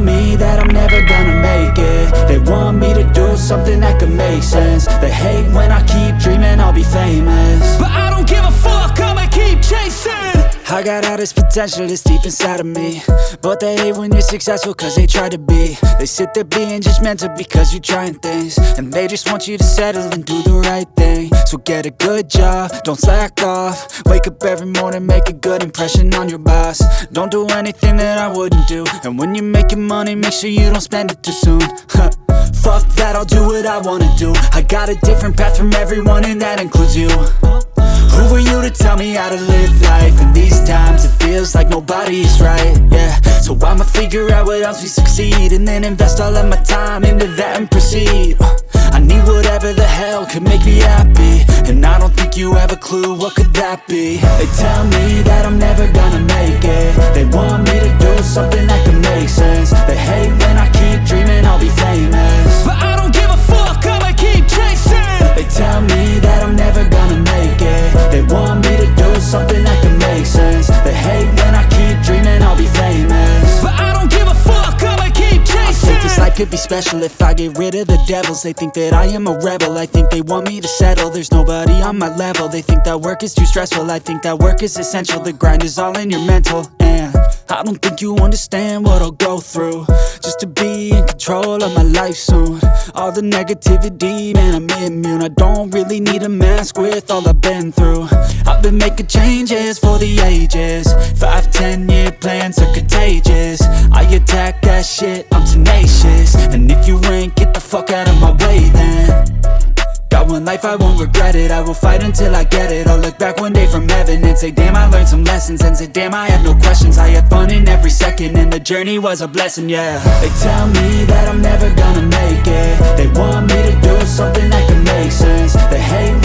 me that I'm never gonna make it. They want me to do something that could make sense. They hate when I keep dreaming I'll be famous, but I don't give a fuck, I'ma keep chasing. I got all this potential that's deep inside of me, but they hate when you're successful cause they try to be. They sit there being judgmental because you're trying things, and they just want you to settle and do the right thing. So get a good job, don't slack off. Wake up every morning, make a good impression on your boss. Don't do anything that I wouldn't do, and when you're making money, make sure you don't spend it too soon. Fuck that, I'll do what I wanna do. I got a different path from everyone and that includes you. Who are you to tell me how to live life? In these times it feels like nobody's right, yeah. So I'ma figure out what else we succeed, and then invest all of my time into that and proceed. I need whatever the hell could make me happy, and I don't think you have a clue what could that be. They tell me that I'm never gonna make it. They want me to do something that could make sense. They hate when I keep dreaming I'll be famous, but I don't give a fuck, I'ma keep chasing. They tell me that I'm never gonna make it. They want me to do something that can make sense. They hate when I keep dreaming I'll be famous, but I don't give a fuck, I'ma keep chasing. I think this life could be special if I get rid of the devils. They think that I am a rebel, I think they want me to settle. There's nobody on my level. They think that work is too stressful, I think that work is essential. The grind is all in your mental, and I don't think you understand what I'll go through just to be in control of my life soon. All the negativity, man, I'm immune. I don't really need a mask with all I've been through. I've been making changes for the ages. 5-10 year plans are contagious. I attack that shit, I'm tenacious. And if you ain't, get the fuck out of my way then. Got one life, I won't regret it. I will fight until I get it. I'll look back one day from heaven and say, damn, I learned some lessons. And say, damn, I had no questions. I had fun in every second, and the journey was a blessing, yeah. They tell me that I'm never gonna make it. They want me to do something that can make sense. They hate